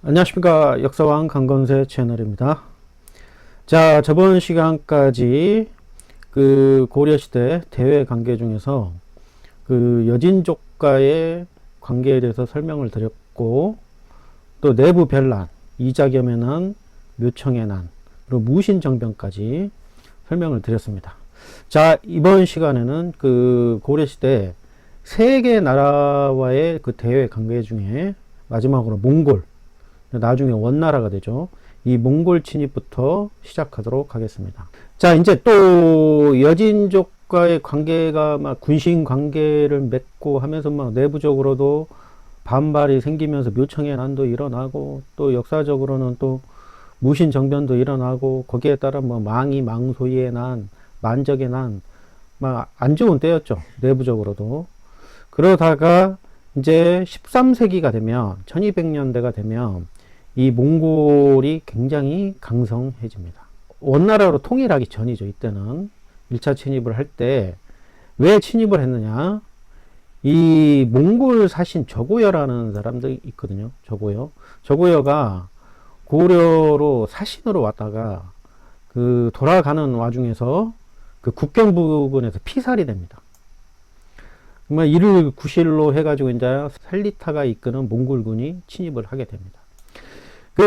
안녕하십니까. 역사왕 강건세 채널입니다. 자, 저번 시간까지 그 고려시대 대외 관계 중에서 그 여진족과의 관계에 대해서 설명을 드렸고, 또 내부 변란, 이자겸의 난, 묘청의 난, 그리고 무신정변까지 설명을 드렸습니다. 자, 이번 시간에는 그 고려시대 세 개 나라와의 그 대외 관계 중에 마지막으로 몽골, 나중에 원나라가 되죠. 이 몽골 침입부터 시작하도록 하겠습니다. 자, 이제 또 여진족과의 관계가 막 군신 관계를 맺고 하면서 막 내부적으로도 반발이 생기면서 묘청의 난도 일어나고, 또 역사적으로는 또 무신정변도 일어나고, 거기에 따라 뭐 망이 망소의 난, 만적의 난, 막 안 좋은 때였죠. 내부적으로도. 그러다가 이제 13세기가 되면, 1200년대가 되면 이 몽골이 굉장히 강성해집니다. 원나라로 통일하기 전이죠. 이때는 1차 침입을 할 때 왜 침입을 했느냐, 이 몽골 사신 저고여라는 사람들이 있거든요. 저고여가 고려로 사신으로 왔다가 그 돌아가는 와중에서 그 국경 부근에서 피살이 됩니다. 정말 이를 구실로 해가지고 이제 살리타가 이끄는 몽골군이 침입을 하게 됩니다.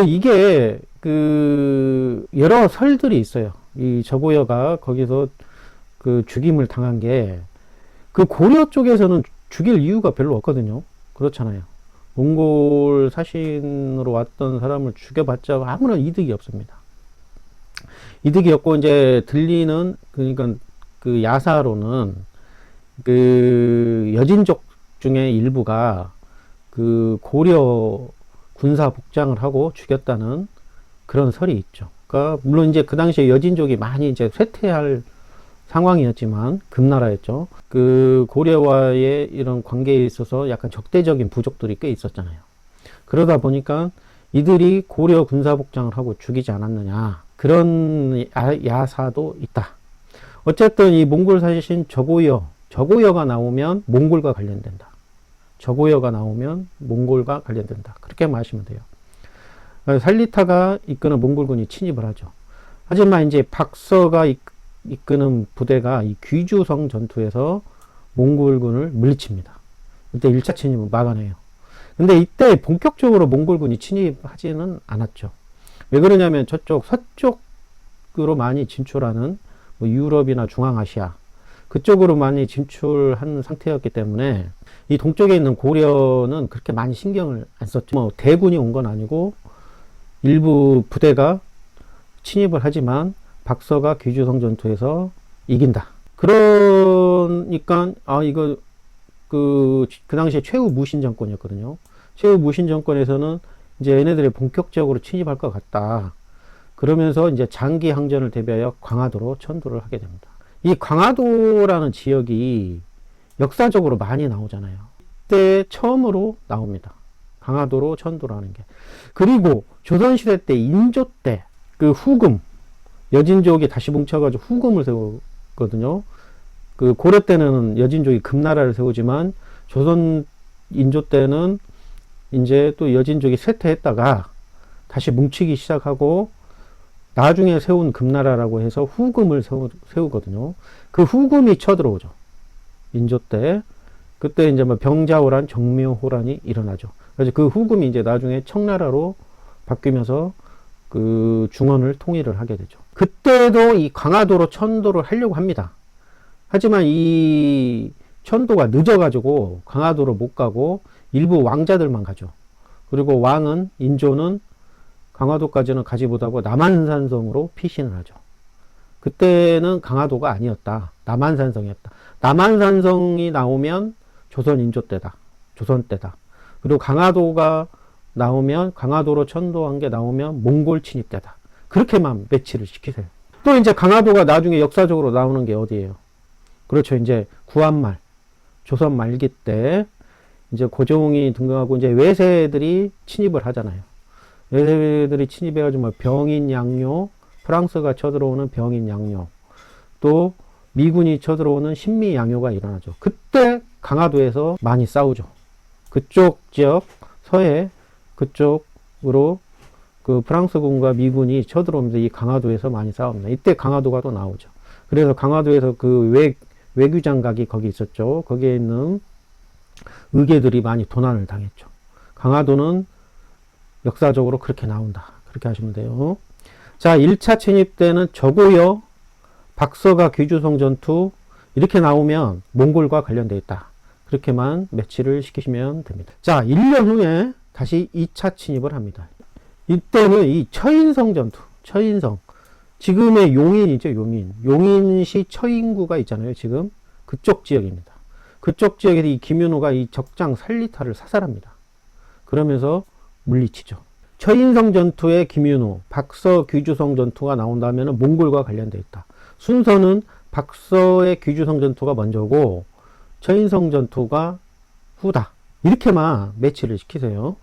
이게 그 여러 설들이 있어요. 이 저고여가 거기서 그 죽임을 당한 게, 그 고려 쪽에서는 죽일 이유가 별로 없거든요. 그렇잖아요. 몽골 사신으로 왔던 사람을 죽여봤자 아무런 이득이 없습니다. 이득이 없고, 이제 들리는, 그러니까 그 야사로는 그 여진족 중에 일부가 그 고려 군사 복장을 하고 죽였다는 그런 설이 있죠. 그러니까 물론 이제 그 당시에 여진족이 많이 이제 쇠퇴할 상황이었지만, 금나라였죠. 그 고려와의 이런 관계에 있어서 약간 적대적인 부족들이 꽤 있었잖아요. 그러다 보니까 이들이 고려 군사 복장을 하고 죽이지 않았느냐, 그런 야사도 있다. 어쨌든 이 몽골 사신 저고여가 나오면 몽골과 관련된다. 저고여가 나오면 몽골과 관련된다. 그렇게 마시면 돼요. 살리타가 이끄는 몽골군이 침입을 하죠. 하지만 이제 박서가 이끄는 부대가 이 귀주성 전투에서 몽골군을 물리칩니다. 이때 1차 침입을 막아내요. 근데 이때 본격적으로 몽골군이 침입하지는 않았죠. 왜 그러냐면 저쪽 서쪽으로 많이 진출하는 뭐 유럽이나 중앙아시아 그쪽으로 많이 진출한 상태였기 때문에 이 동쪽에 있는 고려는 그렇게 많이 신경을 안 썼죠. 뭐 대군이 온 건 아니고 일부 부대가 침입을 하지만 박서가 귀주성 전투에서 이긴다. 그러니까 이거 그 당시에 최후 무신 정권이었거든요. 최후 무신 정권에서는 이제 얘네들이 본격적으로 침입할 것 같다. 그러면서 이제 장기 항전을 대비하여 광화도로 천도를 하게 됩니다. 이 광화도라는 지역이 역사적으로 많이 나오잖아요. 이때 처음으로 나옵니다. 광화도로 천도라는 게. 그리고 조선시대 때 인조 때 그 후금, 여진족이 다시 뭉쳐가지고 후금을 세우거든요. 그 고려 때는 여진족이 금나라를 세우지만 조선 인조 때는 이제 또 여진족이 쇠퇴했다가 다시 뭉치기 시작하고 나중에 세운 금나라라고 해서 후금을 세우거든요. 그 후금이 쳐들어오죠. 인조 때. 그때 이제 뭐 병자호란, 정묘호란이 일어나죠. 그래서 그 후금이 이제 나중에 청나라로 바뀌면서 그 중원을 통일을 하게 되죠. 그때도 이 광화도로 천도를 하려고 합니다. 하지만 이 천도가 늦어가지고 광화도로 못 가고 일부 왕자들만 가죠. 그리고 왕은, 인조는 강화도까지는 가지 못하고 남한산성으로 피신을 하죠. 그때는 강화도가 아니었다. 남한산성이었다. 남한산성이 나오면 조선 인조 때다. 조선 때다. 그리고 강화도가 나오면, 강화도로 천도한 게 나오면 몽골 침입 때다. 그렇게만 배치를 시키세요. 또 이제 강화도가 나중에 역사적으로 나오는 게 어디예요? 그렇죠. 이제 구한말, 조선 말기 때 이제 고종이 등극하고 이제 외세들이 침입을 하잖아요. 외세들이 침입해가지고 뭐 병인 양요, 프랑스가 쳐들어오는 병인 양요, 또 미군이 쳐들어오는 신미 양요가 일어나죠. 그때 강화도에서 많이 싸우죠. 그쪽 지역, 서해, 그쪽 그 프랑스군과 미군이 쳐들어오면서 이 강화도에서 많이 싸웁니다. 이때 강화도가 또 나오죠. 그래서 강화도에서 그 외교장각이 거기 있었죠. 거기에 있는 의계들이 많이 도난을 당했죠. 강화도는 역사적으로 그렇게 나온다. 그렇게 하시면 돼요. 자, 1차 침입 때는 저고요, 박서가 귀주성 전투 이렇게 나오면 몽골과 관련되어 있다. 그렇게만 매치를 시키시면 됩니다. 자, 1년 후에 다시 2차 침입을 합니다. 이때는 이 처인성 전투, 처인성. 지금의 용인이죠, 용인. 용인시 처인구가 있잖아요, 지금. 그쪽 지역입니다. 그쪽 지역에서 이 김윤호가 이 적장 살리타를 사살합니다. 그러면서 물리치죠. 처인성 전투에 김윤호, 박서 귀주성 전투가 나온다면 몽골과 관련되어 있다. 순서는 박서의 귀주성 전투가 먼저고 처인성 전투가 후다. 이렇게만 매치를 시키세요.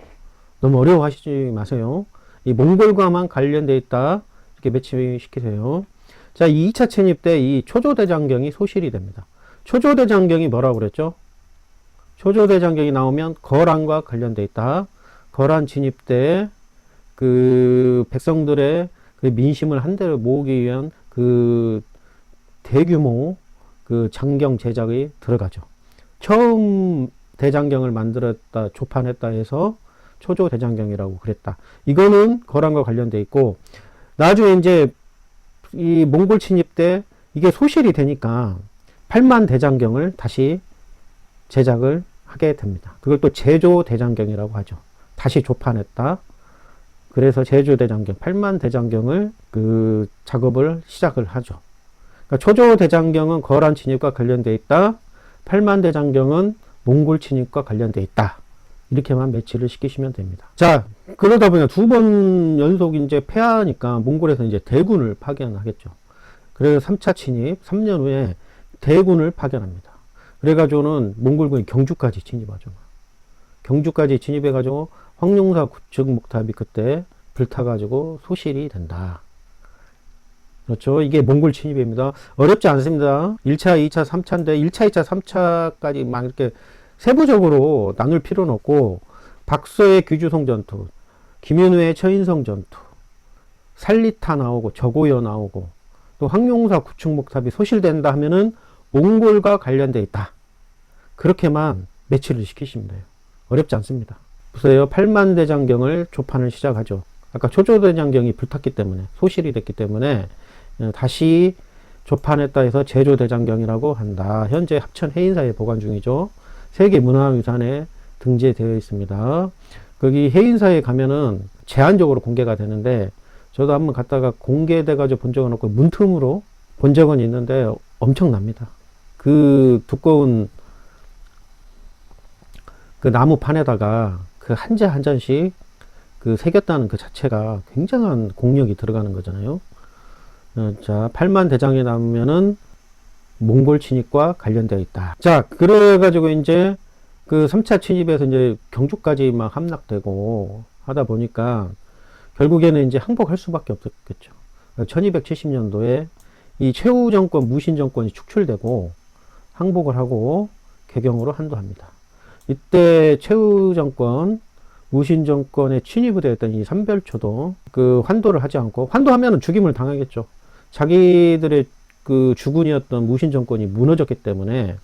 너무 어려워하시지 마세요. 이 몽골과만 관련되어 있다. 이렇게 매치시키세요. 자, 2차 침입 때 이 초조대장경이 소실이 됩니다. 초조대장경이 뭐라고 그랬죠? 초조대장경이 나오면 거란과 관련되어 있다. 거란 진입 때 그 백성들의 그 민심을 한데를 모으기 위한 그 대규모 그 장경 제작이 들어가죠. 처음 대장경을 만들었다, 조판했다 해서 초조대장경이라고 그랬다. 이거는 거란과 관련돼 있고, 나중에 이제 이 몽골 침입 때 이게 소실이 되니까 8만 대장경을 다시 제작을 하게 됩니다. 그걸 또 제조대장경이라고 하죠. 다시 조판했다. 그래서 제조대장경, 8만 대장경을 그 작업을 시작을 하죠. 그러니까 초조대장경은 거란 침입과 관련돼 있다. 8만 대장경은 몽골 침입과 관련돼 있다. 이렇게만 매치를 시키시면 됩니다. 자, 그러다 보니까 두 번 연속 이제 패하니까 몽골에서 이제 대군을 파견하겠죠. 그래서 3차 침입, 3년 후에 대군을 파견합니다. 그래가지고는 몽골군이 경주까지 진입하죠. 경주까지 진입해가지고 황룡사 구축 목탑이 그때 불타가지고 소실이 된다. 그렇죠. 이게 몽골 침입입니다. 어렵지 않습니다. 1차, 2차, 3차인데 1차, 2차, 3차까지 막 이렇게 세부적으로 나눌 필요는 없고, 박서의 귀주성 전투, 김윤우의 처인성 전투, 살리타 나오고 저고여 나오고 또 황룡사 구축 목탑이 소실된다 하면은 몽골과 관련돼 있다. 그렇게만 매치를 시키시면 돼요. 어렵지 않습니다. 보세요. 8만 대장경을 조판을 시작하죠. 아까 초조대장경이 불탔기 때문에, 소실이 됐기 때문에 다시 조판했다 해서 제조대장경이라고 한다. 현재 합천 해인사에 보관 중이죠. 세계문화유산에 등재되어 있습니다. 거기 해인사에 가면은 제한적으로 공개가 되는데, 저도 한번 갔다가 공개돼가지고 본 적은 없고 문틈으로 본 적은 있는데 엄청납니다. 그 두꺼운 그 나무판에다가 그 한 잔 한 잔씩 그 새겼다는 그 자체가 굉장한 공력이 들어가는 거잖아요. 자, 8만 대장에 남으면은 몽골 침입과 관련되어 있다. 자, 그래가지고 이제 그 3차 침입에서 이제 경주까지 막 함락되고 하다 보니까 결국에는 이제 항복할 수밖에 없었겠죠. 1270년도에 이 최후 정권, 무신 정권이 축출되고 항복을 하고 개경으로 한도합니다. 이때 최후 정권, 무신 정권에 침입이 되었던 이 삼별초도 그 환도를 하지 않고, 환도하면은 죽임을 당하겠죠. 자기들의 그 주군이었던 무신 정권이 무너졌기 때문에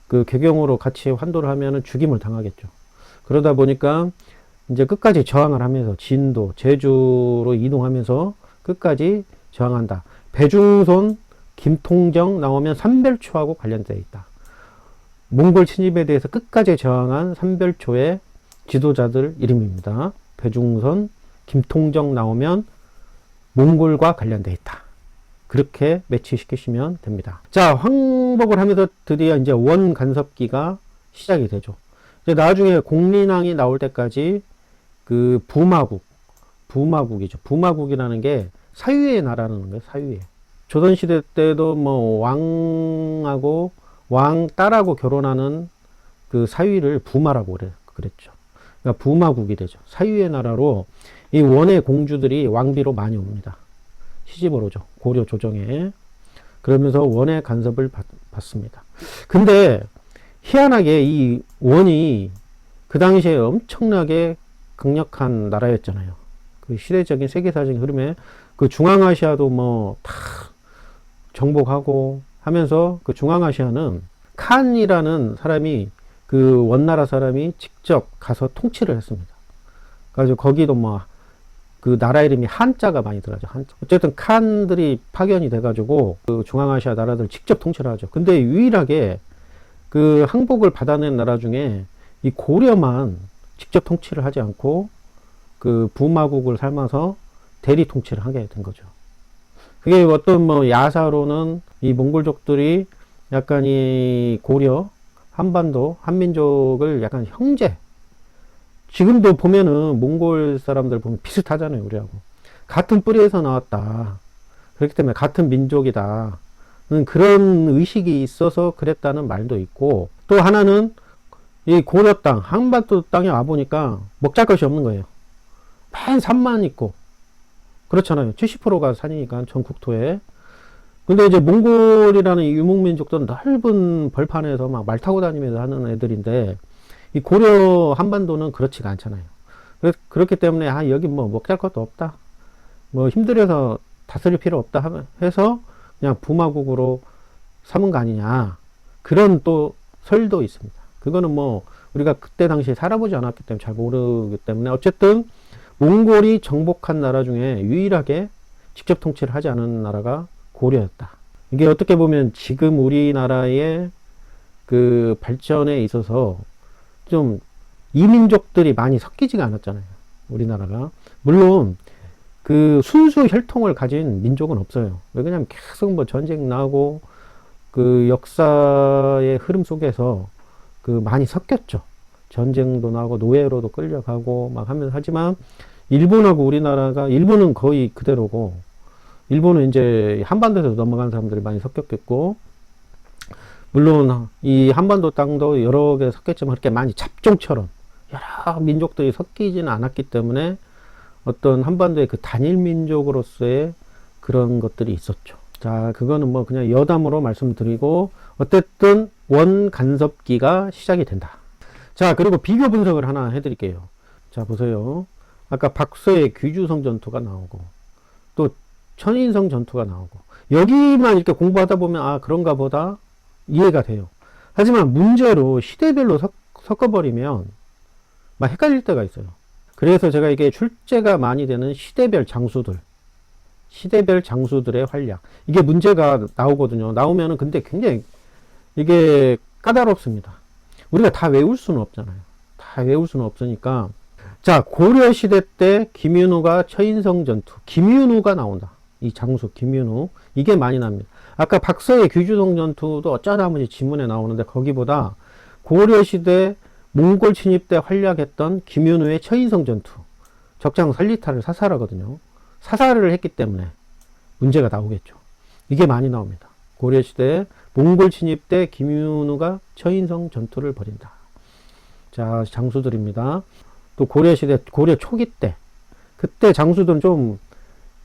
그 개경으로 같이 환도를 하면은 죽임을 당하겠죠. 그러다 보니까 이제 끝까지 저항을 하면서 진도, 제주로 이동하면서 끝까지 저항한다. 배중손, 김통정 나오면 삼별초하고 관련되어 있다. 몽골 침입에 대해서 끝까지 저항한 삼별초의 지도자들 이름입니다. 배중선, 김통정 나오면 몽골과 관련되어 있다. 그렇게 매치시키시면 됩니다. 자, 항복을 하면서 드디어 이제 원 간섭기가 시작이 되죠. 이제 나중에 공린왕이 나올 때까지 그 부마국이죠. 부마국이라는 게 사유의 나라라는 거예요. 사유의. 조선시대 때도 뭐 왕하고 왕 딸하고 결혼하는 그 사위를 부마라고 그랬죠. 그러니까 부마국이 되죠. 사유의 나라로 이 원의 공주들이 왕비로 많이 옵니다. 시집을 오죠. 고려 조정에. 그러면서 원의 간섭을 받습니다. 근데 희한하게 이 원이 그 당시에 엄청나게 강력한 나라였잖아요. 그 시대적인 세계사적인 흐름에 그 중앙아시아도 뭐 다 정복하고 하면서 그 중앙아시아는 칸이라는 사람이 그 원나라 사람이 직접 가서 통치를 했습니다. 그래서 거기도 뭐 그 나라 이름이 한자가 많이 들어가죠. 한자. 어쨌든 칸들이 파견이 돼가지고 그 중앙아시아 나라들 직접 통치를 하죠. 근데 유일하게 그 항복을 받아낸 나라 중에 이 고려만 직접 통치를 하지 않고 그 부마국을 삼아서 대리 통치를 하게 된 거죠. 그게 어떤 뭐 야사로는 이 몽골족들이 약간 이 고려 한반도 한민족을 약간 형제, 지금도 보면은 몽골 사람들 보면 비슷하잖아요, 우리하고. 같은 뿌리에서 나왔다. 그렇기 때문에 같은 민족이다. 그런 의식이 있어서 그랬다는 말도 있고, 또 하나는 이 고려 땅, 한반도 땅에 와보니까 먹잘 것이 없는 거예요. 맨 산만 있고. 그렇잖아요. 70%가 산이니까, 전 국토에. 근데 이제 몽골이라는 유목민족들은 넓은 벌판에서 막 말 타고 다니면서 하는 애들인데, 이 고려 한반도는 그렇지가 않잖아요. 그렇기 때문에, 아, 여기 뭐 먹잘 것도 없다. 뭐 힘들어서 다스릴 필요 없다 해서 그냥 부마국으로 삼은 거 아니냐. 그런 또 설도 있습니다. 그거는 뭐 우리가 그때 당시에 살아보지 않았기 때문에 잘 모르기 때문에 어쨌든 몽골이 정복한 나라 중에 유일하게 직접 통치를 하지 않은 나라가 고려였다. 이게 어떻게 보면 지금 우리나라의 그 발전에 있어서 좀 이민족들이 많이 섞이지가 않았잖아요. 우리나라가. 물론 그 순수 혈통을 가진 민족은 없어요. 왜냐하면 계속 뭐 전쟁 나고 그 역사의 흐름 속에서 그 많이 섞였죠. 전쟁도 나고 노예로도 끌려가고 막 하면서 하지만 일본하고 우리나라가 일본은 거의 그대로고 일본은 이제 한반도에서 넘어간 사람들이 많이 섞였겠고 물론 이 한반도 땅도 여러 개 섞였지만 그렇게 많이 잡종처럼 여러 민족들이 섞이지는 않았기 때문에 어떤 한반도의 그 단일 민족으로서의 그런 것들이 있었죠. 자, 그거는 뭐 그냥 여담으로 말씀드리고 어쨌든 원간섭기가 시작이 된다. 자, 그리고 비교 분석을 하나 해드릴게요. 자, 보세요. 아까 박서의 귀주성 전투가 나오고 또 천인성 전투가 나오고 여기만 이렇게 공부하다 보면 아 그런가 보다 이해가 돼요. 하지만 문제로 시대별로 섞어버리면 막 헷갈릴 때가 있어요. 그래서 제가 이게 출제가 많이 되는 시대별 장수들의 활약. 이게 문제가 나오거든요. 나오면은 근데 굉장히 이게 까다롭습니다. 우리가 다 외울 수는 없잖아요. 다 외울 수는 없으니까. 자, 고려시대 때 김윤후가 처인성 전투. 김윤후가 나온다. 이 장수 김윤후. 이게 많이 납니다. 아까 박서의 귀주성 전투도 어쩌다 보니 지문에 나오는데 거기보다 고려시대 몽골 침입 때 활약했던 김윤후의 처인성 전투. 적장 살리타를 사살하거든요. 사살을 했기 때문에 문제가 나오겠죠. 이게 많이 나옵니다. 고려시대 몽골 침입 때 김윤후가 처인성 전투를 벌인다. 자, 장수들입니다. 또 고려시대, 고려 초기 때. 그때 장수들은 좀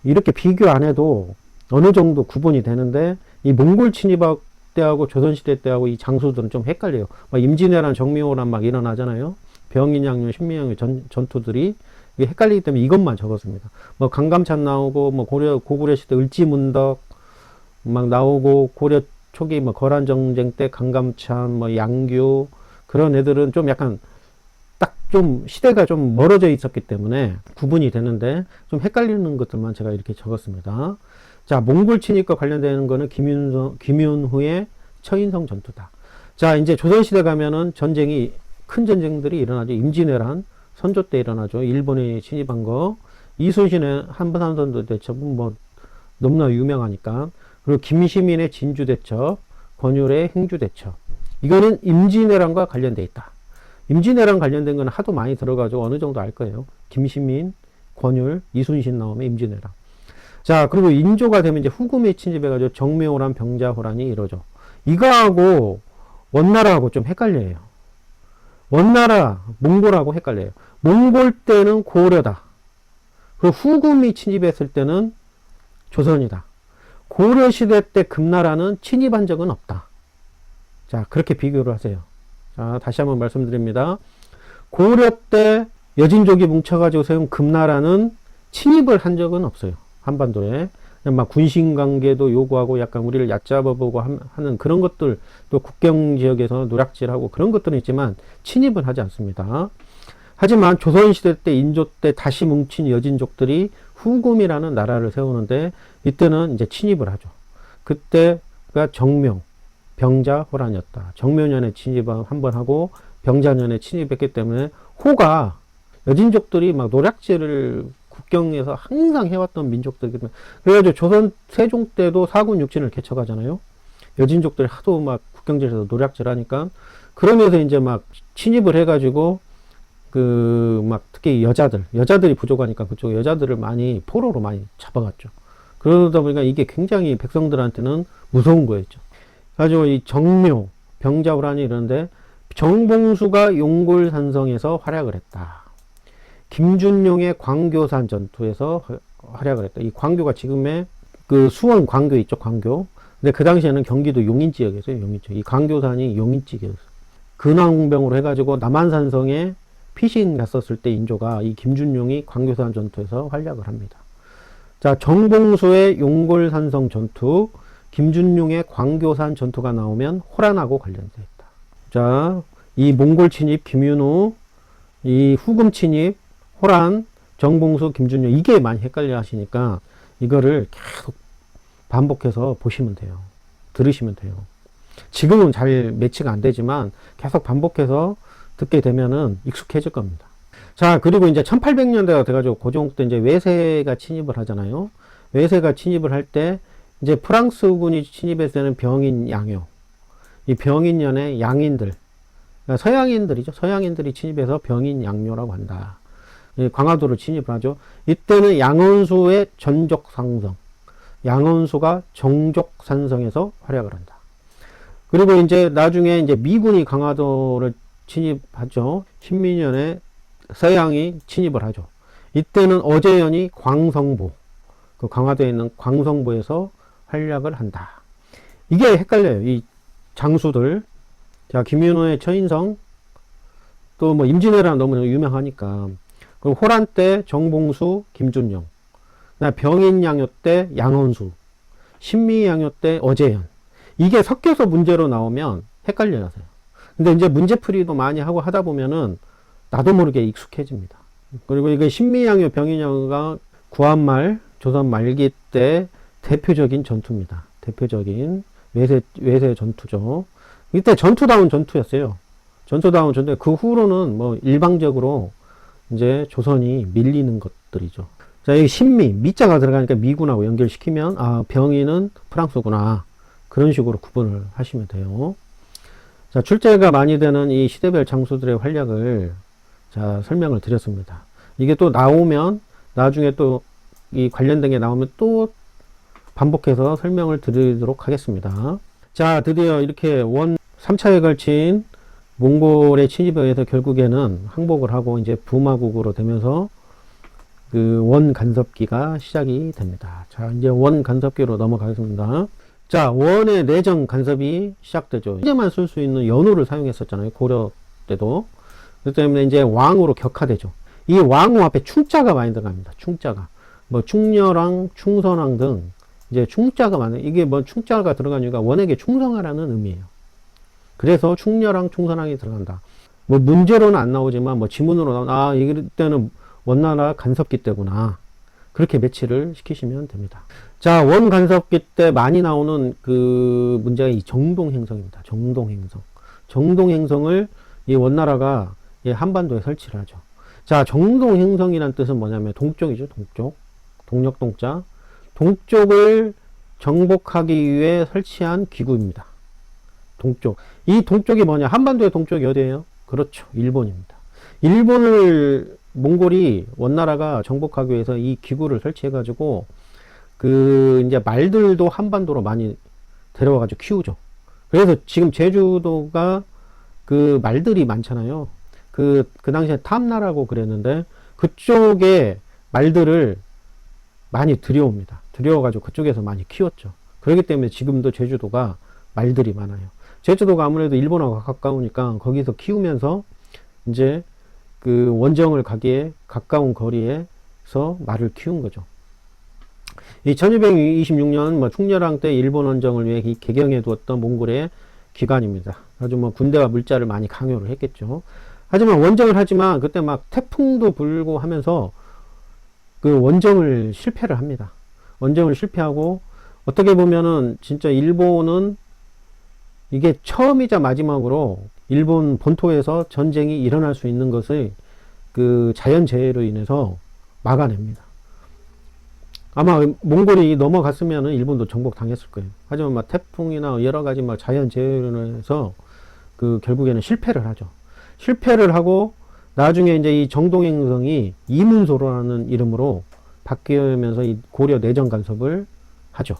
이렇게 비교 안 해도 어느 정도 구분이 되는데 이 몽골 침입 때하고 조선시대 때하고 이 장수들은 좀 헷갈려요. 막 임진왜란, 정미호란 막 일어나잖아요. 병인양요, 신민양요 전투들이 이게 헷갈리기 때문에 이것만 적었습니다. 뭐 강감찬 나오고 뭐 고구려 시대 을지문덕 막 나오고 고려 초기 뭐 거란 정쟁 때 강감찬 뭐 양규 그런 애들은 좀 약간 딱 좀 시대가 좀 멀어져 있었기 때문에 구분이 되는데 좀 헷갈리는 것들만 제가 이렇게 적었습니다. 자, 몽골 침입과 관련되는 거는 김윤후의 처인성 전투다. 자, 이제 조선시대 가면은 전쟁이, 큰 전쟁들이 일어나죠. 임진왜란, 선조 때 일어나죠. 일본이 침입한 거. 이순신의 한반도 대첩은 뭐 너무나 유명하니까. 그리고 김시민의 진주 대첩, 권율의 행주 대첩. 이거는 임진왜란과 관련돼 있다. 임진왜란 관련된 건 하도 많이 들어가지고 어느 정도 알 거예요. 김시민, 권율, 이순신 나오면 임진왜란. 자, 그리고 인조가 되면 이제 후금이 침입해가지고 정묘호란, 병자호란이 이루어져. 이거하고 원나라하고 좀 헷갈려요. 원나라, 몽골하고 헷갈려요. 몽골 때는 고려다. 그리고 후금이 침입했을 때는 조선이다. 고려시대 때 금나라는 침입한 적은 없다. 자, 그렇게 비교를 하세요. 자, 다시 한번 말씀드립니다. 고려 때 여진족이 뭉쳐가지고 세운 금나라는 침입을 한 적은 없어요. 한반도에. 그냥 막 군신관계도 요구하고 약간 우리를 얕잡아보고 하는 그런 것들, 또 국경 지역에서 노략질하고 그런 것들은 있지만 침입은 하지 않습니다. 하지만 조선시대 때 인조 때 다시 뭉친 여진족들이 후금이라는 나라를 세우는데 이때는 이제 침입을 하죠. 그때가 정묘, 병자, 호란이었다. 정묘년에 침입을 한번 하고 병자년에 침입했기 때문에 호가 여진족들이 막 노략질을 국경에서 항상 해왔던 민족들이기 때문에 그래가지고 조선 세종 때도 사군 육진을 개척하잖아요. 여진족들이 하도 막 국경지에서 노략질 하니까 그러면서 이제 막 침입을 해가지고 그 막 특히 여자들이 부족하니까 그쪽 여자들을 많이 포로로 많이 잡아갔죠. 그러다 보니까 이게 굉장히 백성들한테는 무서운 거였죠. 가지고 이 정묘, 병자호란이 이러는데 정봉수가 용골산성에서 활약을 했다. 김준용의 광교산 전투에서 활약을 했다. 이 광교가 지금의 그 수원 광교 있죠, 광교. 근데 그 당시에는 경기도 용인 지역이었어요, 용인 지역. 이 광교산이 용인 지역이었어요. 근황병으로 해가지고 남한산성에 피신 갔었을 때 인조가 이 김준용이 광교산 전투에서 활약을 합니다. 자, 정봉수의 용골산성 전투, 김준용의 광교산 전투가 나오면 호란하고 관련되어 있다. 자, 이 몽골 침입, 김윤호, 이 후금 침입, 호란, 정봉수, 김준용 이게 많이 헷갈려 하시니까 이거를 계속 반복해서 보시면 돼요. 들으시면 돼요. 지금은 잘 매치가 안 되지만 계속 반복해서 듣게 되면은 익숙해질 겁니다. 자, 그리고 이제 1800년대가 돼가지고 고종 때 이제 외세가 침입을 하잖아요. 외세가 침입을 할 때 이제 프랑스군이 침입했을 때는 병인 양요. 이 병인년에 양인들, 그러니까 서양인들이죠. 서양인들이 침입해서 병인 양요라고 한다. 광화도를 침입을 하죠. 이때는 양원수의 전족상성, 양원수가 정족산성에서 활약을 한다. 그리고 이제 나중에 이제 미군이 강화도를 침입하죠. 신민년에 서양이 침입을 하죠. 이때는 어제연이 광성보, 그 강화도에 있는 광성보에서 활약을 한다. 이게 헷갈려요. 이 장수들. 자, 김윤호의 처인성, 또 뭐 임진왜란 너무 유명하니까. 그리고 호란 때 정봉수, 김준용. 병인양요 때 양원수. 신미양요 때 어제연. 이게 섞여서 문제로 나오면 헷갈려요. 근데 이제 문제풀이도 많이 하고 하다 보면은 나도 모르게 익숙해집니다. 그리고 이게 신미양요, 병인양요가 구한말, 조선 말기 때 대표적인 전투입니다. 대표적인 외세 전투죠. 이때 전투다운 전투였어요. 전투다운 전투. 그 후로는 뭐 일방적으로 이제 조선이 밀리는 것들이죠. 자, 여기 신미, 미자가 들어가니까 미군하고 연결시키면, 아, 병인은 프랑스구나. 그런 식으로 구분을 하시면 돼요. 자, 출제가 많이 되는 이 시대별 장수들의 활약을 자, 설명을 드렸습니다. 이게 또 나오면, 나중에 또 이 관련된 게 나오면 또 반복해서 설명을 드리도록 하겠습니다. 자, 드디어 이렇게 3차에 걸친 몽골의 침입에 의해서 결국에는 항복을 하고 이제 부마국으로 되면서 그 원 간섭기가 시작이 됩니다. 자, 이제 원 간섭기로 넘어가겠습니다. 자, 원의 내정 간섭이 시작되죠. 이제만 쓸 수 있는 연호를 사용했었잖아요. 고려 때도. 그렇기 때문에 이제 왕으로 격화되죠. 이 왕후 앞에 충자가 많이 들어갑니다. 충자가. 뭐 충렬왕, 충선왕 등 이제 충자가 많아요. 이게 뭐 충자가 들어간 이유가 원에게 충성하라는 의미예요. 그래서 충렬왕, 충선왕이 들어간다. 뭐 문제로는 안 나오지만 뭐 지문으로 나오면 아, 이때는 원나라 간섭기 때구나. 그렇게 매치를 시키시면 됩니다. 자, 원 간섭기 때 많이 나오는 그 문제가 이 정동행성입니다. 정동행성. 정동행성을 이 원나라가 한반도에 설치를 하죠. 자, 정동행성이란 뜻은 뭐냐면 동쪽이죠. 동쪽. 동력동자. 동쪽을 정복하기 위해 설치한 기구입니다. 동쪽. 이 동쪽이 뭐냐? 한반도의 동쪽이 어디예요? 그렇죠. 일본입니다. 일본을 몽골이 원나라가 정복하기 위해서 이 기구를 설치해가지고 그 이제 말들도 한반도로 많이 데려와가지고 키우죠. 그래서 지금 제주도가 그 말들이 많잖아요. 그 당시에 탐나라고 그랬는데 그쪽에 말들을 많이 들여옵니다. 들여와가지고 그쪽에서 많이 키웠죠. 그렇기 때문에 지금도 제주도가 말들이 많아요. 제주도가 아무래도 일본하고 가까우니까 거기서 키우면서 이제 그 원정을 가기에 가까운 거리에서 말을 키운 거죠. 이 1226년 뭐 충렬왕 때 일본 원정을 위해 개경해 두었던 몽골의 기관입니다. 아주 뭐 군대와 물자를 많이 강요를 했겠죠. 하지만 원정을 하지만 그때 막 태풍도 불고 하면서 그 원정을 실패를 합니다. 원정을 실패하고 어떻게 보면은 진짜 일본은 이게 처음이자 마지막으로 일본 본토에서 전쟁이 일어날 수 있는 것을 그 자연재해로 인해서 막아냅니다. 아마 몽골이 넘어갔으면 일본도 정복당했을 거예요. 하지만 막 태풍이나 여러 가지 막 자연재해로 인해서 그 결국에는 실패를 하죠. 실패를 하고 나중에 이제 이 정동행성이 이문소라는 이름으로 바뀌면서 이 고려 내정 간섭을 하죠.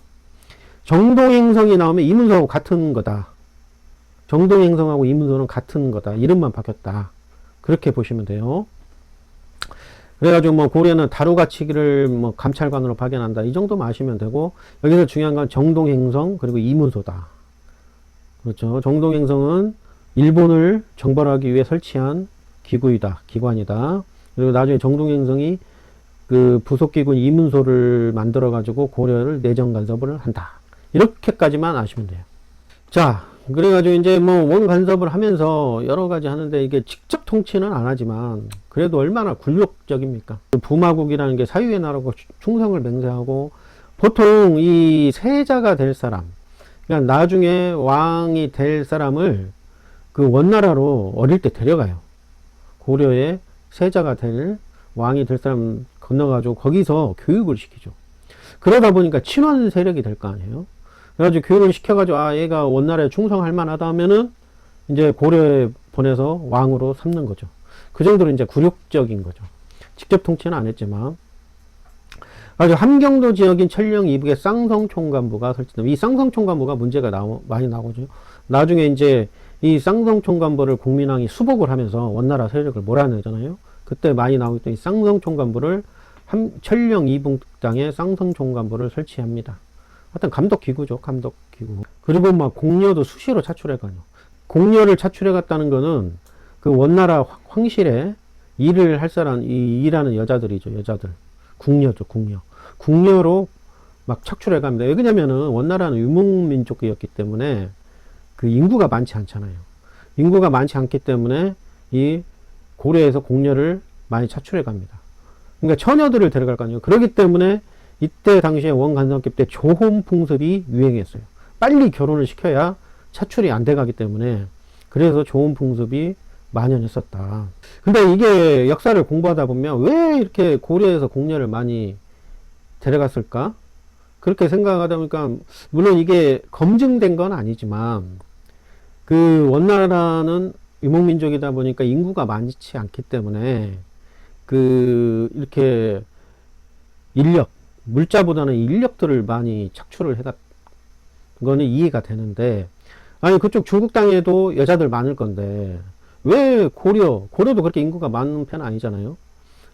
정동행성이 나오면 이문소하고 같은 거다. 정동행성하고 이문소는 같은 거다. 이름만 바뀌었다. 그렇게 보시면 돼요. 그래가지고 뭐 고려는 다루가치기를 뭐 감찰관으로 파견한다. 이 정도만 아시면 되고, 여기서 중요한 건 정동행성 그리고 이문소다. 그렇죠. 정동행성은 일본을 정벌하기 위해 설치한 기관이다. 그리고 나중에 정동행성이 그 부속기군 이문소를 만들어가지고 고려를 내정 간섭을 한다. 이렇게까지만 아시면 돼요. 자, 그래가지고 이제 뭐 원 간섭을 하면서 여러 가지 하는데 이게 직접 통치는 안 하지만 그래도 얼마나 굴욕적입니까? 부마국이라는 게 사유의 나라고 충성을 맹세하고 보통 이 세자가 될 사람, 그러니까 나중에 왕이 될 사람을 그 원나라로 어릴 때 데려가요. 고려의 세자가 될 왕이 될 사람 건너가지고 거기서 교육을 시키죠. 그러다 보니까 친원 세력이 될 거 아니에요. 그래가지고 교육을 시켜가지고 아 얘가 원나라에 충성할 만하다 하면은 이제 고려에 보내서 왕으로 삼는 거죠. 그 정도로 이제 굴욕적인 거죠. 직접 통치는 안 했지만. 아주 함경도 지역인 천령 이북에 쌍성총관부가 설치됩니다. 이 쌍성총관부가 문제가 많이 나오죠. 나중에 이제 이 쌍성총관부를 국민왕이 수복을 하면서 원나라 세력을 몰아내잖아요. 그때 많이 나오던 이 쌍성총관부를 천령 이북 땅에 쌍성총관부를 설치합니다. 하여튼 감독기구죠. 감독기구. 그리고 막 공녀도 수시로 차출해가요. 공녀를 차출해갔다는 거는 그 원나라 황실에 일을 할 사람, 일하는 여자들이죠. 여자들. 궁녀죠. 궁녀. 궁녀로 막 착출해갑니다. 왜냐면은 원나라는 유목민족이었기 때문에 그 인구가 많지 않잖아요. 인구가 많지 않기 때문에 이 고려에서 공녀를 많이 차출해갑니다. 그러니까 처녀들을 데려갈 거 아니에요. 그렇기 때문에 이때 당시에 원간섭기 때 조혼 풍습이 유행했어요. 빨리 결혼을 시켜야 차출이 안 돼가기 때문에 그래서 조혼 풍습이 만연했었다. 근데 이게 역사를 공부하다 보면 왜 이렇게 고려에서 공녀를 많이 데려갔을까? 그렇게 생각하다 보니까 물론 이게 검증된 건 아니지만 그 원나라는 유목민족이다 보니까 인구가 많지 않기 때문에 그 이렇게 물자보다는 인력들을 많이 착출을 해다 거는 이해가 되는데, 아니 그쪽 중국 땅에도 여자들 많을 건데 왜 고려도 그렇게 인구가 많은 편 아니잖아요.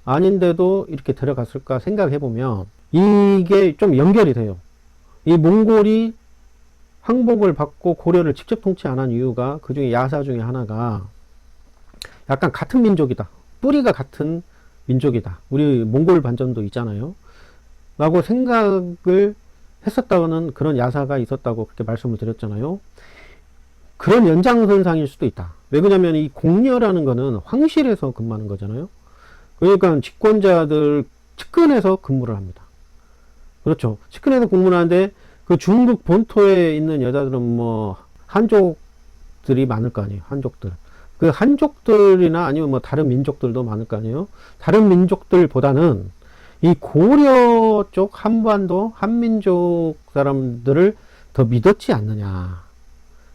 아닌데도 이렇게 데려갔을까 생각해 보면 이게 좀 연결이 돼요. 이 몽골이 항복을 받고 고려를 직접 통치 안 한 이유가 그 중에 야사 중에 하나가 약간 같은 민족이다. 뿌리가 같은 민족이다. 우리 몽골 반전도 있잖아요. 라고 생각을 했었다는 그런 야사가 있었다고 그렇게 말씀을 드렸잖아요. 그런 연장선상일 수도 있다. 왜 그러냐면 이 공녀라는 거는 황실에서 근무하는 거잖아요. 그러니까 집권자들 측근에서 근무를 합니다. 그렇죠. 측근에서 근무를 하는데 그 중국 본토에 있는 여자들은 뭐 한족들이 많을 거 아니에요. 한족들. 그 한족들이나 아니면 뭐 다른 민족들도 많을 거 아니에요. 다른 민족들보다는 이 고려 쪽 한반도 한민족 사람들을 더 믿었지 않느냐.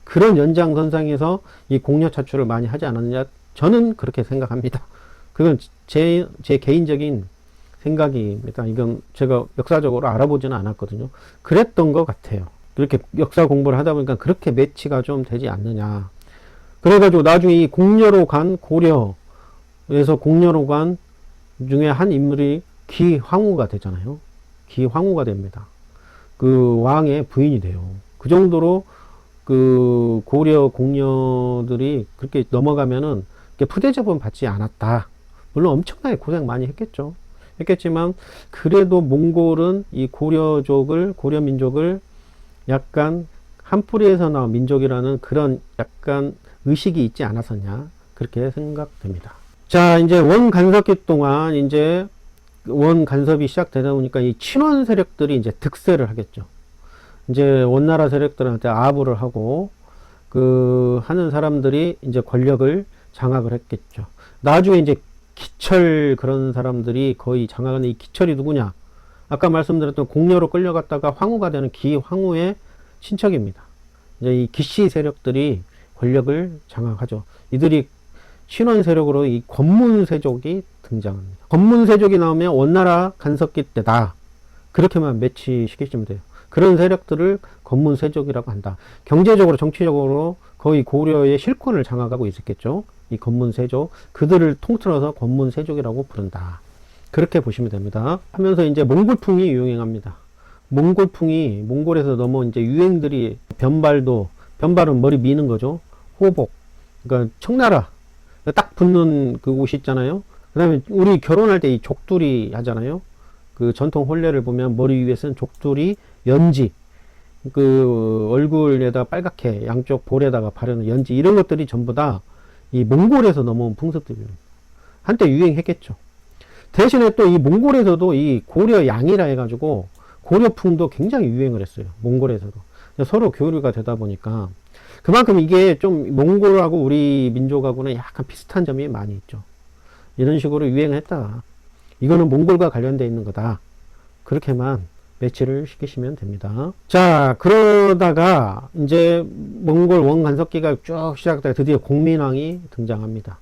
그런 연장선상에서 이 공녀 차출을 많이 하지 않았느냐. 저는 그렇게 생각합니다. 그건 제 개인적인 생각입니다. 이건 제가 역사적으로 알아보지는 않았거든요. 그랬던 것 같아요. 그렇게 역사 공부를 하다 보니까 그렇게 매치가 좀 되지 않느냐. 그래가지고 나중에 이 공녀로 간 고려에서 공녀로 간 중에 한 인물이 기황후가 되잖아요. 기황후가 됩니다. 그 왕의 부인이 돼요. 그 정도로 그 고려 공녀들이 그렇게 넘어가면은 푸대접은 받지 않았다. 물론 엄청나게 고생 많이 했겠죠. 했겠지만 그래도 몽골은 이 고려 민족을 약간 한 뿌리에서 나온 민족이라는 그런 약간 의식이 있지 않았었냐, 그렇게 생각됩니다. 자, 이제 원 간섭기 동안 이제 원 간섭이 시작되다 보니까 이 친원 세력들이 이제 득세를 하겠죠. 이제 원나라 세력들한테 아부를 하고 하는 사람들이 이제 권력을 장악을 했겠죠. 나중에 이제 기철 그런 사람들이 거의 장악하는, 이 기철이 누구냐? 아까 말씀드렸던 공려로 끌려갔다가 황후가 되는 기황후의 친척입니다. 이제 이 기씨 세력들이 권력을 장악하죠. 이들이 신원 세력으로 이 권문세족이 등장합니다. 권문세족이 나오면 원나라 간섭기 때다, 그렇게만 매치시키시면 돼요. 그런 세력들을 권문세족이라고 한다. 경제적으로, 정치적으로 거의 고려의 실권을 장악하고 있었겠죠. 이 권문세족, 그들을 통틀어서 권문세족이라고 부른다, 그렇게 보시면 됩니다. 하면서 이제 몽골풍이 유행합니다. 몽골에서 넘어온 이제 유행들이, 변발은 머리 미는 거죠. 호복, 그러니까 청나라 딱 붙는 그 옷이 있잖아요. 그 다음에 우리 결혼할 때 이 족두리 하잖아요. 그 전통 혼례를 보면 머리 위에서는 족두리, 연지, 그 얼굴에다 빨갛게 양쪽 볼에다가 바르는 연지, 이런 것들이 전부 다 이 몽골에서 넘어온 풍습들입니다. 한때 유행했겠죠. 대신에 또 이 몽골에서도 이 고려 양이라 해가지고 고려풍도 굉장히 유행을 했어요. 몽골에서도. 서로 교류가 되다 보니까 그만큼 이게 좀 몽골하고 우리 민족하고는 약간 비슷한 점이 많이 있죠. 이런 식으로 유행을 했다. 이거는 몽골과 관련되어 있는 거다, 그렇게만 매치를 시키시면 됩니다. 자, 그러다가 이제 몽골 원간섭기가 쭉 시작되다 드디어 공민왕이 등장합니다.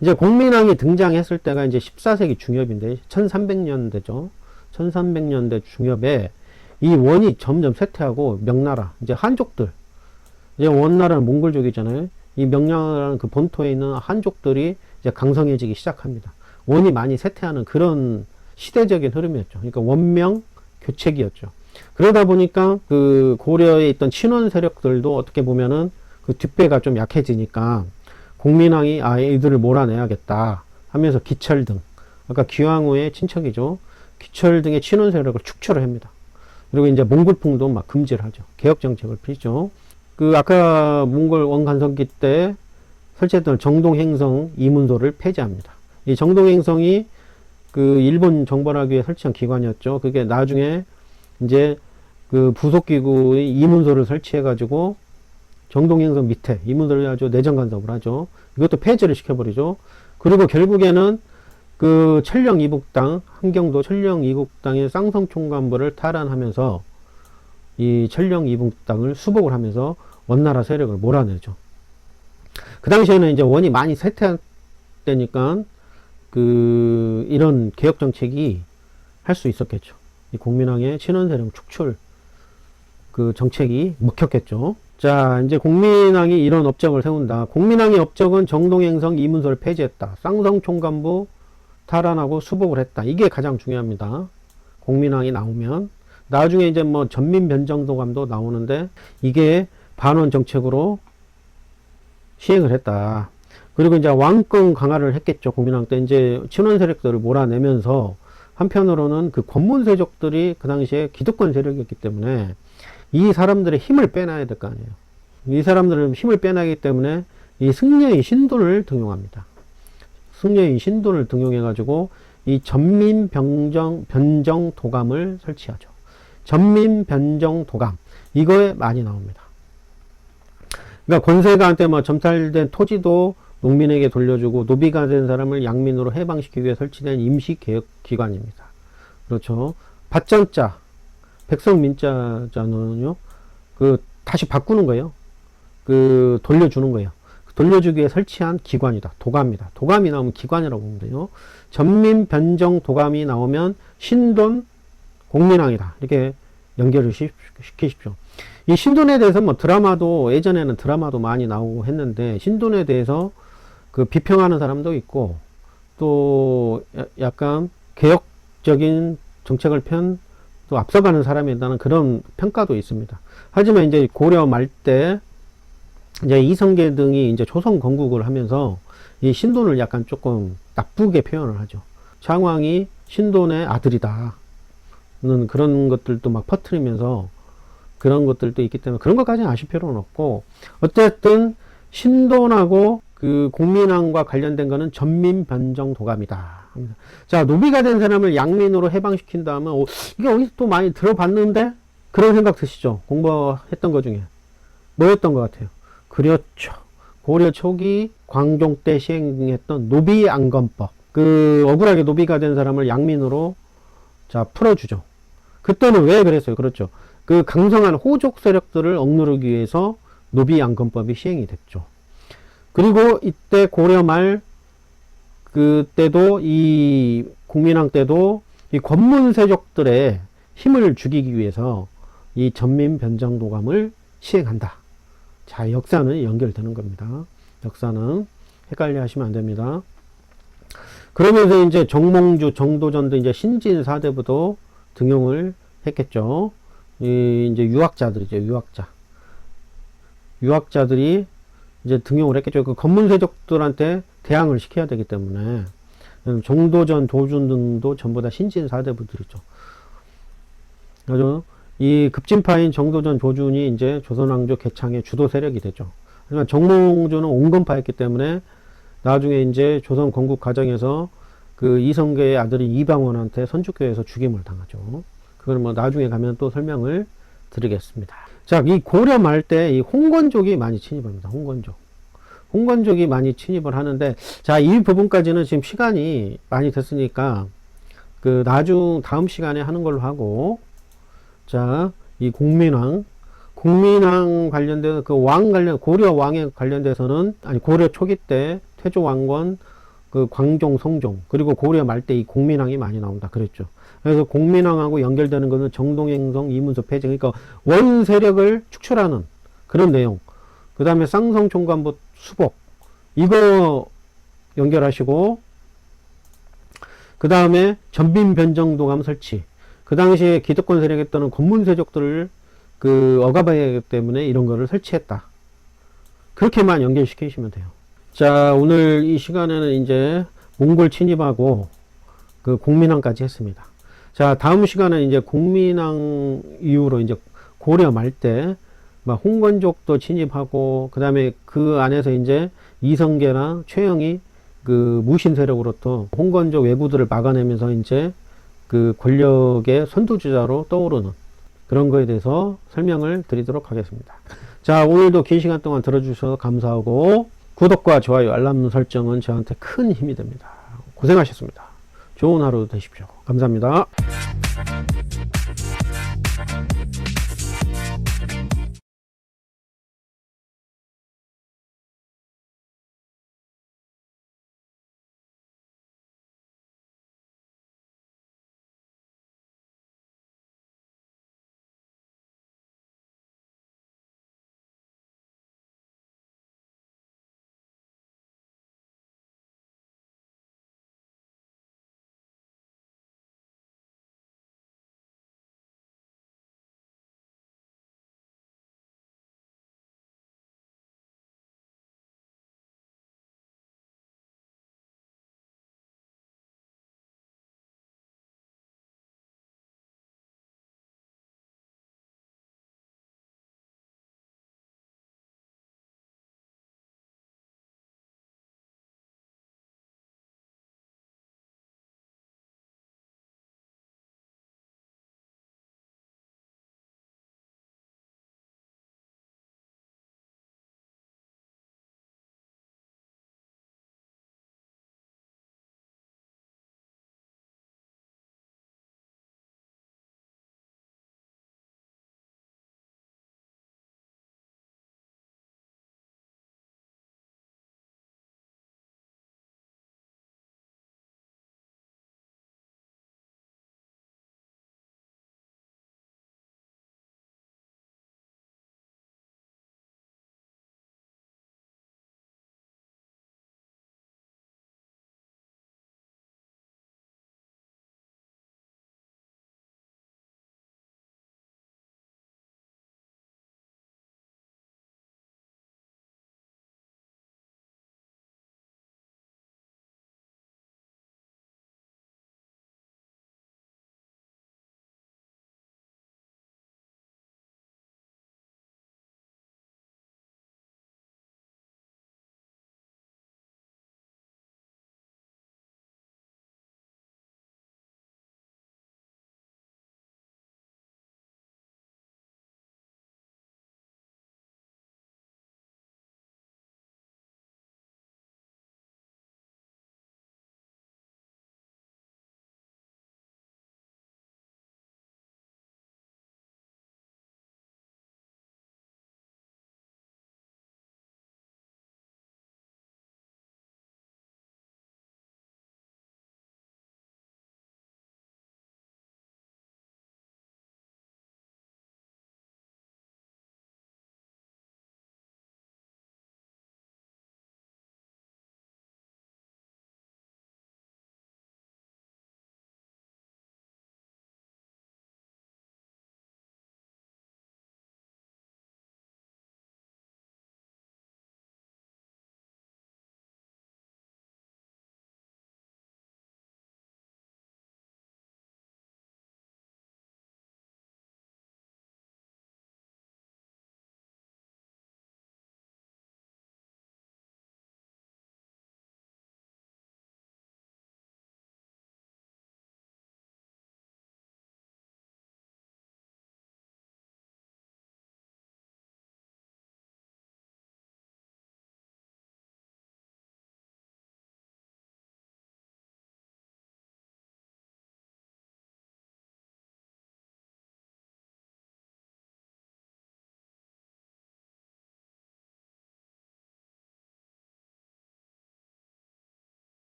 이제 공민왕이 등장했을 때가 이제 14세기 중엽인데 1300년대죠. 1300년대 중엽에 이 원이 점점 쇠퇴하고 명나라, 이제 한족들, 이제 원나라는 몽골족이잖아요. 이 명나라는 그 본토에 있는 한족들이 이제 강성해지기 시작합니다. 원이 많이 쇠퇴하는 그런 시대적인 흐름이었죠. 그러니까 원명 교체기였죠. 그러다 보니까 그 고려에 있던 친원 세력들도 어떻게 보면은 그 뒷배가 좀 약해지니까 공민왕이 이들을 몰아내야겠다 하면서 기철 등, 아까 기왕후의 친척이죠. 기철 등의 친원 세력을 축출을 합니다. 그리고 이제 몽골풍도 막 금지를 하죠. 개혁 정책을 펴죠. 아까 몽골 원간섭기 때 설치했던 정동행성 이문소를 폐지합니다. 이 정동행성이 일본 정벌하기 위해 설치한 기관이었죠. 그게 나중에 이제 부속기구의 이문소를 설치해가지고 정동행성 밑에 이문소를 아주 내정 간섭을 하죠. 이것도 폐지를 시켜버리죠. 그리고 결국에는 천령 이북당, 함경도 천령 이북당의 쌍성총관부를 탈환하면서 이 천령 이북당을 수복을 하면서 원나라 세력을 몰아내죠. 그 당시에는 이제 원이 많이 쇠퇴되니까 이런 개혁 정책이 할 수 있었겠죠. 이 공민왕의 친원 세력 축출 정책이 먹혔겠죠. 자, 이제 공민왕이 이런 업적을 세운다. 공민왕의 업적은 정동행성 이문소를 폐지했다. 쌍성총관부 탈환하고 수복을 했다. 이게 가장 중요합니다. 공민왕이 나오면 나중에 이제 전민변정도감도 나오는데 이게 반원 정책으로 시행을 했다. 그리고 이제 왕권 강화를 했겠죠. 공민왕 때 이제 친원 세력들을 몰아내면서 한편으로는 그 권문세족들이 그 당시에 기득권 세력이었기 때문에 이 사람들의 힘을 빼놔야 될 거 아니에요. 이 사람들은 힘을 빼놔기 때문에 이 승려인 신돈을 등용합니다. 승려인 신돈을 등용해가지고 이 전민변정도감을 설치하죠. 전민변정도감, 이거에 많이 나옵니다. 그러니까 권세가한테 점탈된 토지도 농민에게 돌려주고 노비가 된 사람을 양민으로 해방시키기 위해 설치된 임시개혁기관입니다. 그렇죠. 밭전자, 백성민자자는요, 다시 바꾸는 거예요. 돌려주는 거예요. 돌려주기 위해 설치한 기관이다. 도감이다. 도감이 나오면 기관이라고 보면 돼요. 전민변정도감이 나오면 신돈 공민왕이다. 이렇게 연결을 시키십시오. 이 신돈에 대해서 드라마도, 예전에는 드라마도 많이 나오고 했는데, 신돈에 대해서 비평하는 사람도 있고, 또 약간 개혁적인 정책을 또 앞서가는 사람이라는 그런 평가도 있습니다. 하지만 이제 고려 말 때, 이제 이성계 등이 이제 조선 건국을 하면서 이 신돈을 약간 조금 나쁘게 표현을 하죠. 창왕이 신돈의 아들이다. 는 그런 것들도 막 퍼뜨리면서 그런 것들도 있기 때문에 그런 것까지는 아실 필요는 없고, 어쨌든 신돈하고 그 공민왕과 관련된 거는 전민변정도감이다. 자, 노비가 된 사람을 양민으로 해방시킨 다음에 이게 어디서 또 많이 들어봤는데? 그런 생각 드시죠? 공부했던 것 중에 뭐였던 것 같아요? 그렇죠. 고려 초기 광종 때 시행했던 노비안건법. 그 억울하게 노비가 된 사람을 양민으로 자 풀어주죠. 그때는 왜 그랬어요? 그렇죠. 그 강성한 호족 세력들을 억누르기 위해서 노비안건법이 시행이 됐죠. 그리고 이때 고려 말 그때도 이 국민왕 때도 이 권문세족들의 힘을 죽이기 위해서 이 전민변정도감을 시행한다. 자, 역사는 연결되는 겁니다. 역사는 헷갈려 하시면 안 됩니다. 그러면서 이제 정몽주, 정도전도 이제 신진 사대부도 등용을 했겠죠. 이제 유학자들이죠, 유학자들이 이제 등용을 했겠죠. 그 권문세족들한테 대항을 시켜야 되기 때문에 정도전, 도준 등도 전부 다 신진 사대부들이죠. 그래서 이 급진파인 정도전, 조준이 이제 조선왕조 개창의 주도 세력이 되죠. 하지만 정몽주는 온건파였기 때문에 나중에 이제 조선 건국 과정에서 그 이성계의 아들인 이방원한테 선주교에서 죽임을 당하죠. 그걸 뭐 나중에 가면 또 설명을 드리겠습니다. 자, 이 고려 말 때 이 홍건족이 많이 침입합니다. 홍건족이 많이 침입을 하는데, 자, 이 부분까지는 지금 시간이 많이 됐으니까 그 다음 시간에 하는 걸로 하고, 자, 이 공민왕 관련돼서 고려 왕에 관련돼서는, 아니, 고려 초기 때 태조 왕건, 그 광종, 성종, 그리고 고려 말 때 이 공민왕이 많이 나온다. 그랬죠. 그래서 공민왕하고 연결되는 것은 정동행성, 이문서 폐지, 그러니까 원 세력을 축출하는 그런 내용. 그 다음에 쌍성 총관부 수복. 이거 연결하시고, 그 다음에 전민변정도감 설치. 그 당시에 기득권 세력에 떠는 권문세족들을 그 억압해야 하기 때문에 이런 거를 설치했다. 그렇게만 연결시키시면 돼요. 자, 오늘 이 시간에는 이제 몽골 침입하고 그 공민왕까지 했습니다. 자, 다음 시간은 이제 공민왕 이후로 이제 고려 말 때 막 홍건족도 침입하고, 그 다음에 그 안에서 이제 이성계나 최영이 그 무신 세력으로부터 홍건족 왜구들을 막아내면서 이제 그 권력의 선두주자로 떠오르는 그런 거에 대해서 설명을 드리도록 하겠습니다. 자, 오늘도 긴 시간 동안 들어주셔서 감사하고, 구독과 좋아요, 알람 설정은 저한테 큰 힘이 됩니다. 고생하셨습니다. 좋은 하루 되십시오. 감사합니다.